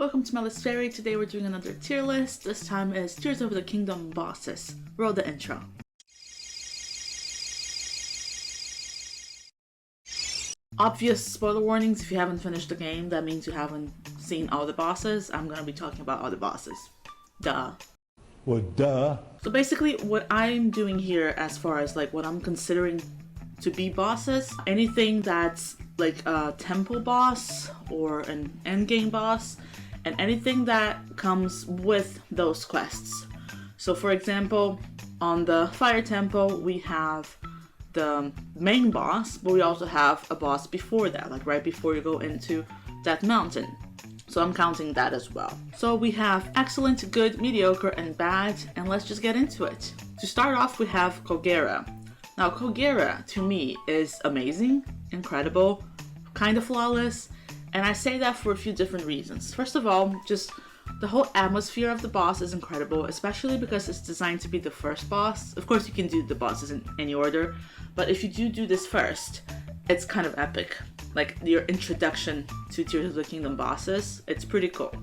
Welcome to my list fairy. Today we're doing another tier list. This time is Tears Over the Kingdom bosses. Roll the intro. Obvious spoiler warnings if you haven't finished the game. That means you haven't seen all the bosses. I'm gonna be talking about all the bosses. Duh. Well, duh. So basically what I'm doing here as far as like what I'm considering to be bosses, anything that's like a temple boss or an endgame boss, and anything that comes with those quests. So for example, on the Fire Temple we have the main boss, but we also have a boss before that, like right before you go into that mountain. So I'm counting that as well. So we have excellent, good, mediocre, and bad, and let's just get into it. To start off, we have Kogera. Now Kogera, to me, is amazing, incredible, kind of flawless, and I say that for a few different reasons. First of all, just the whole atmosphere of the boss is incredible, especially because it's designed to be the first boss. Of course, you can do the bosses in any order, but if you do this first, it's kind of epic. Like your introduction to Tears of the Kingdom bosses, it's pretty cool.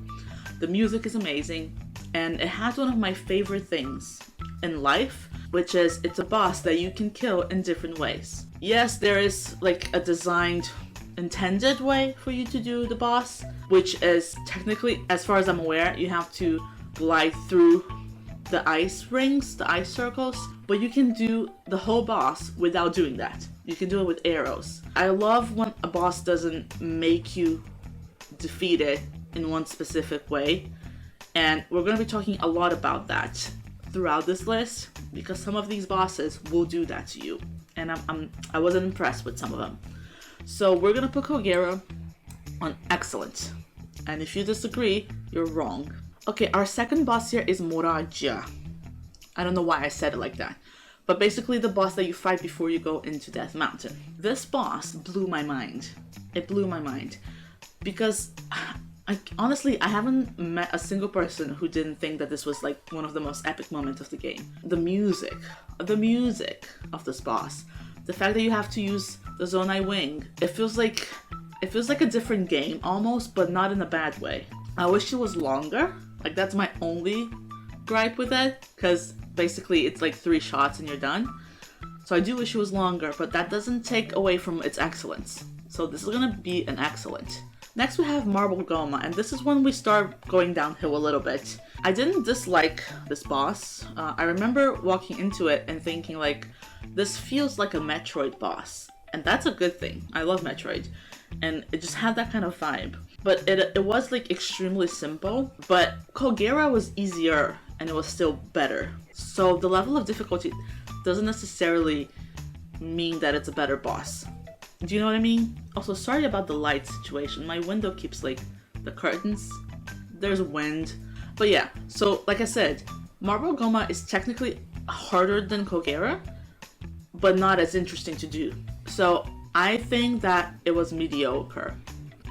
The music is amazing, and it has one of my favorite things in life, which is it's a boss that you can kill in different ways. Yes, there is like a designed, intended way for you to do the boss, which is technically, as far as I'm aware, you have to glide through the ice rings, the ice circles, but you can do the whole boss without doing that. You can do it with arrows. I love when a boss doesn't make you defeat it in one specific way, and we're going to be talking a lot about that throughout this list, because some of these bosses will do that to you, and I wasn't impressed with some of them. So we're gonna put Kogera on excellent, and if you disagree, you're wrong. Okay, our second boss here is Moragia. I don't know why I said it like that, but basically the boss that you fight before you go into Death Mountain. This boss blew my mind. It blew my mind because honestly, I haven't met a single person who didn't think that this was like one of the most epic moments of the game. The music of this boss, the fact that you have to use the Zonai Wing, it feels like a different game almost, but not in a bad way. I wish it was longer. Like that's my only gripe with it, because basically it's like 3 shots and you're done. So I do wish it was longer, but that doesn't take away from its excellence. So this is gonna be an excellent. Next we have Marble Goma, and this is when we start going downhill a little bit. I didn't dislike this boss. I remember walking into it and thinking like, this feels like a Metroid boss. And that's a good thing. I love Metroid. And it just had that kind of vibe. But it was like extremely simple. But Kogera was easier and it was still better. So the level of difficulty doesn't necessarily mean that it's a better boss. Do you know what I mean? Also, sorry about the light situation. My window keeps like the curtains. There's wind. But yeah, so like I said, Marble Goma is technically harder than Kogera, but not as interesting to do. So I think that it was mediocre.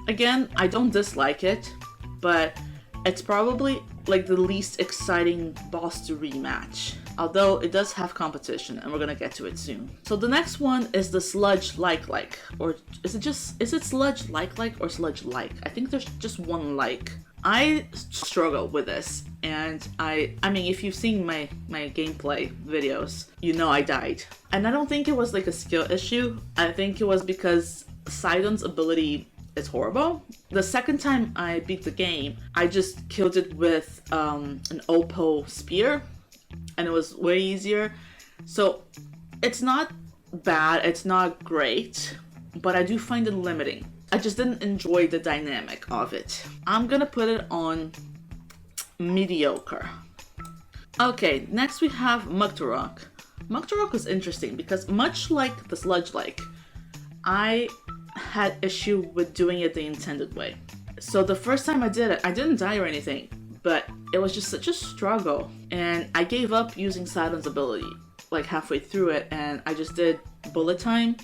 Again, I don't dislike it, but it's probably like the least exciting boss to rematch. Although it does have competition, and we're gonna get to it soon. So the next one is the Sludge Like, or is it Sludge Like or Sludge Like? I think there's just one like. I struggle with this, and I mean, if you've seen my gameplay videos, you know I died. And I don't think it was like a skill issue. I think it was because Sidon's ability is horrible. The second time I beat the game, I just killed it with an Oppo spear, and it was way easier. So it's not bad, it's not great, but I do find it limiting. I just didn't enjoy the dynamic of it. I'm gonna put it on mediocre. Okay, next we have Muktarok. Muktarok was interesting because much like the Sludge Like, I had issue with doing it the intended way. So the first time I did it, I didn't die or anything, but it was just such a struggle, and I gave up using Sidon's ability like halfway through it, and I just did bullet time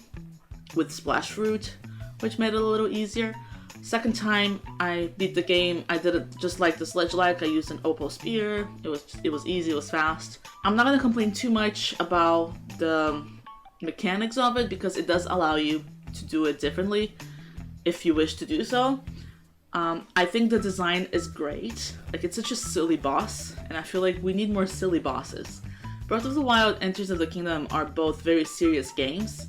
with Splash Fruit, which made it a little easier. Second time I beat the game, I did it just like the Sludge Like. I used an Oppo spear. It was easy, it was fast. I'm not gonna complain too much about the mechanics of it because it does allow you to do it differently if you wish to do so. I think the design is great. Like, it's such a silly boss, and I feel like we need more silly bosses. Breath of the Wild and Tears of the Kingdom are both very serious games,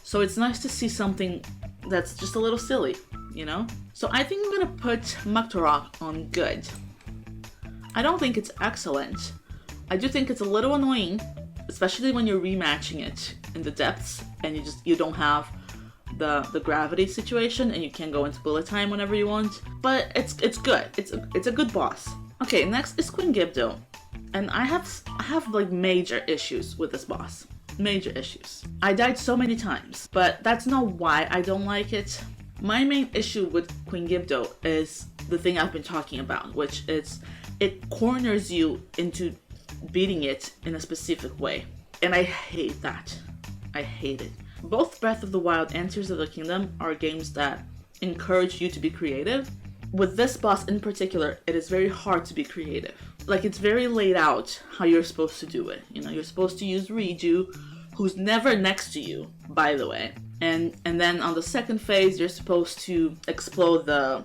so it's nice to see something that's just a little silly, you know? So I think I'm gonna put Maktorok on good. I don't think it's excellent. I do think it's a little annoying, especially when you're rematching it in the depths and you don't have the gravity situation and you can go into bullet time whenever you want. But it's good. It's a good boss. Okay, next is Queen Gibdo. And I have like major issues with this boss. Major issues. I died so many times, but that's not why I don't like it. My main issue with Queen Gibdo is the thing I've been talking about, which is it corners you into beating it in a specific way. And I hate that. I hate it. Both Breath of the Wild and Tears of the Kingdom are games that encourage you to be creative. With this boss in particular, it is very hard to be creative. Like, it's very laid out how you're supposed to do it. You know, you're supposed to use Riju, who's never next to you, by the way. And then on the second phase, you're supposed to explode the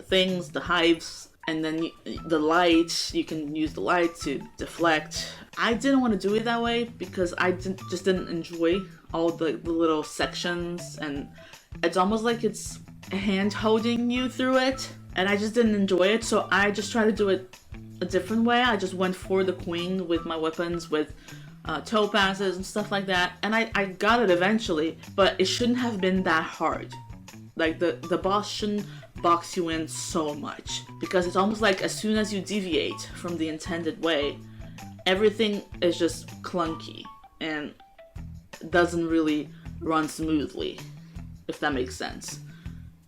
things, the hives, and then the light, you can use the light to deflect. I didn't want to do it that way because I just didn't enjoy all the little sections, and it's almost like it's hand holding you through it, and I just didn't enjoy it, so I just tried to do it a different way. I just went for the queen with my weapons, with topazes and stuff like that, and I got it eventually, but it shouldn't have been that hard. Like, the boss shouldn't box you in so much, because it's almost like as soon as you deviate from the intended way, everything is just clunky and doesn't really run smoothly, if that makes sense.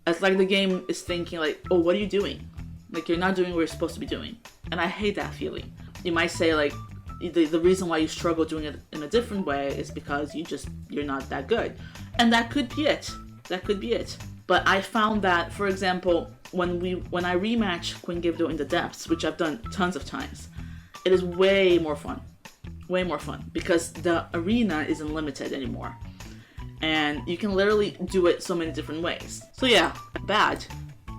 It's like the game is thinking like, oh, what are you doing? Like, you're not doing what you're supposed to be doing. And I hate that feeling. You might say like, the reason why you struggle doing it in a different way is because you're not that good. And that could be it. That could be it. But I found that, for example, when I rematch Queen Gibdo in the depths, which I've done tons of times, it is way more fun. Way more fun. Because the arena isn't limited anymore. And you can literally do it so many different ways. So yeah, bad.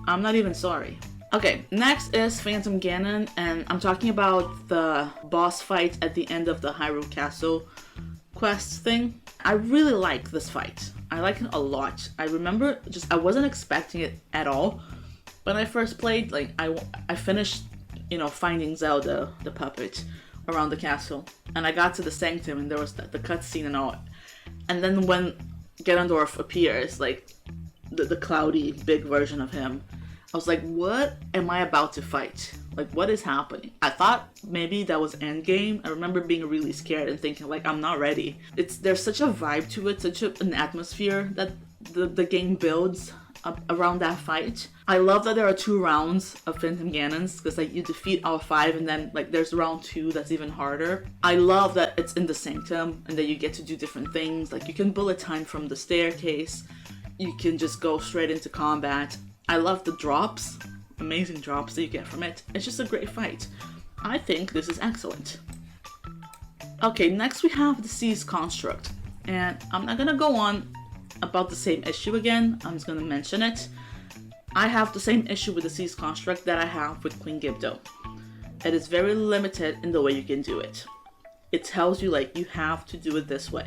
I'm not even sorry. Okay, next is Phantom Ganon, and I'm talking about the boss fight at the end of the Hyrule Castle quest thing. I really like this fight. I like it a lot. I remember I wasn't expecting it at all. When I first played, like, I finished, finding Zelda, the puppet, around the castle. And I got to the sanctum and there was the cutscene and all. And then when Ganondorf appears, like, the cloudy, big version of him, I was like, what am I about to fight? Like, what is happening? I thought maybe that was endgame. I remember being really scared and thinking, like, I'm not ready. There's such a vibe to it, such an atmosphere that the game builds up around that fight. I love that there are 2 rounds of Phantom Ganons, because, like, you defeat all 5 and then, like, there's round 2 that's even harder. I love that it's in the sanctum and that you get to do different things. Like, you can bullet time from the staircase. You can just go straight into combat. I love the drops, amazing drops that you get from it. It's just a great fight. I think this is excellent. Okay, next we have the Seas Construct. And I'm not gonna go on about the same issue again, I'm just gonna mention it. I have the same issue with the Seas Construct that I have with Queen Gibdo. It is very limited in the way you can do it. It tells you, like, you have to do it this way.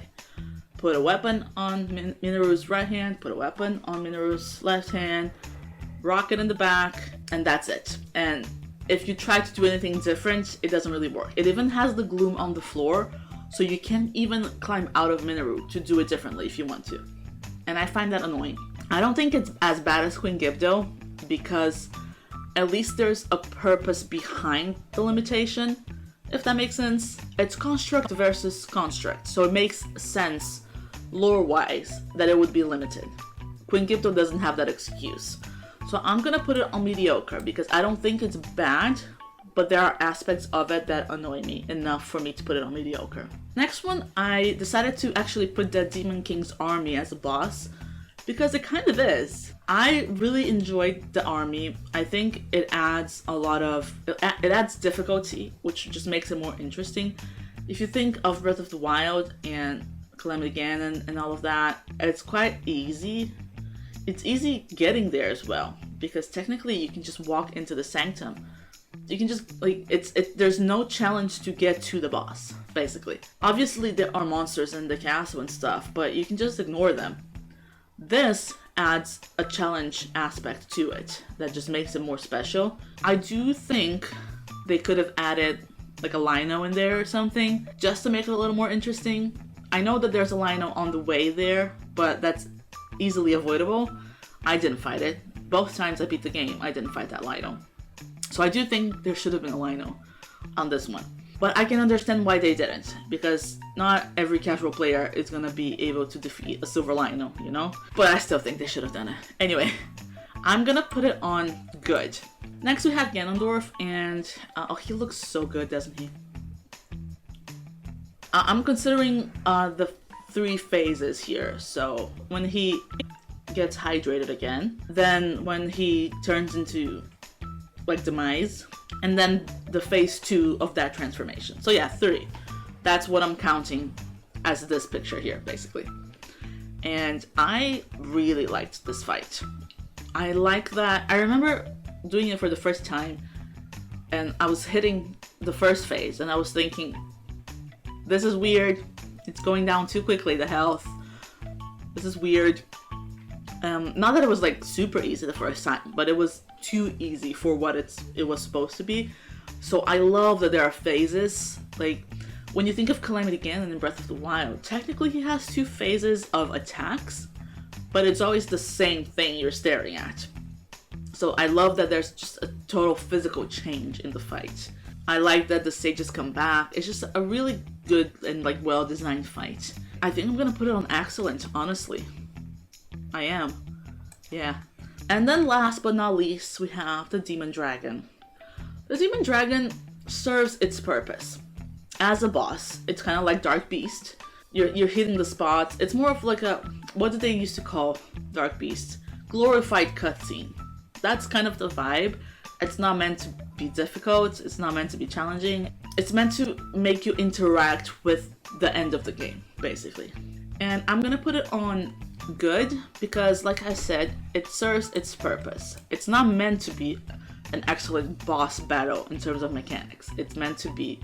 Put a weapon on Minoru's right hand, put a weapon on Minoru's left hand, rocket in the back, and that's it. And if you try to do anything different, it doesn't really work. It even has the gloom on the floor, so you can't even climb out of Minoru to do it differently if you want to. And I find that annoying. I don't think it's as bad as Queen Gibdo, because at least there's a purpose behind the limitation, if that makes sense. It's construct versus construct, so it makes sense lore-wise that it would be limited. Queen Gibdo doesn't have that excuse. So I'm gonna put it on mediocre because I don't think it's bad, but there are aspects of it that annoy me enough for me to put it on mediocre. Next one, I decided to actually put the Demon King's army as a boss because it kind of is. I really enjoyed the army. I think it adds it adds difficulty, which just makes it more interesting. If you think of Breath of the Wild and Calamity Ganon and all of that, it's quite easy. it's easy getting there as well, because technically you can just walk into the sanctum. You can just, like, there's no challenge to get to the boss, basically. Obviously there are monsters in the castle and stuff, but you can just ignore them. This adds a challenge aspect to it that just makes it more special. I do think they could have added like a lino in there or something, just to make it a little more interesting. I know that there's a lino on the way there, but that's easily avoidable. I didn't fight it. Both times I beat the game, I didn't fight that lino. So I do think there should have been a lino on this one. But I can understand why they didn't, because not every casual player is gonna be able to defeat a silver lino, you know? But I still think they should have done it. Anyway, I'm gonna put it on good. Next we have Ganondorf, and oh, he looks so good, doesn't he? I'm considering the 3 phases here. So when he gets hydrated again, then when he turns into like Demise, and then the phase 2 of that transformation. So yeah, 3. That's what I'm counting as this picture here, basically. And I really liked this fight. I like that. I remember doing it for the first time, and I was hitting the first phase, and I was thinking, this is weird. It's going down too quickly, the health. This is weird. Not that it was like super easy the first time, but it was too easy for what it was supposed to be. So I love that there are phases. Like, when you think of Calamity Ganon in Breath of the Wild, technically he has 2 phases of attacks, but it's always the same thing you're staring at. So I love that there's just a total physical change in the fight. I like that the stages come back. It's just a really good and like well-designed fight. I think I'm gonna put it on excellent, honestly. I am. Yeah. And then last but not least, we have the Demon Dragon. The Demon Dragon serves its purpose. As a boss, it's kind of like Dark Beast. You're hitting the spots. It's more of like a, what did they used to call Dark Beast? Glorified cutscene. That's kind of the vibe. It's not meant to be difficult. It's not meant to be challenging. It's meant to make you interact with the end of the game, basically. And I'm gonna put it on good because, like I said, it serves its purpose. It's not meant to be an excellent boss battle in terms of mechanics. It's meant to be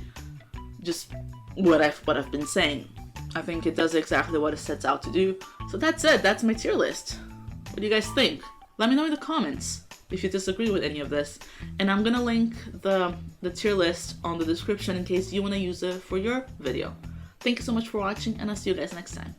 just what I've been saying. I think it does exactly what it sets out to do. So that's it. That's my tier list. What do you guys think? Let me know in the comments if you disagree with any of this. And I'm gonna link the tier list on the description in case you wanna use it for your video. Thank you so much for watching, and I'll see you guys next time.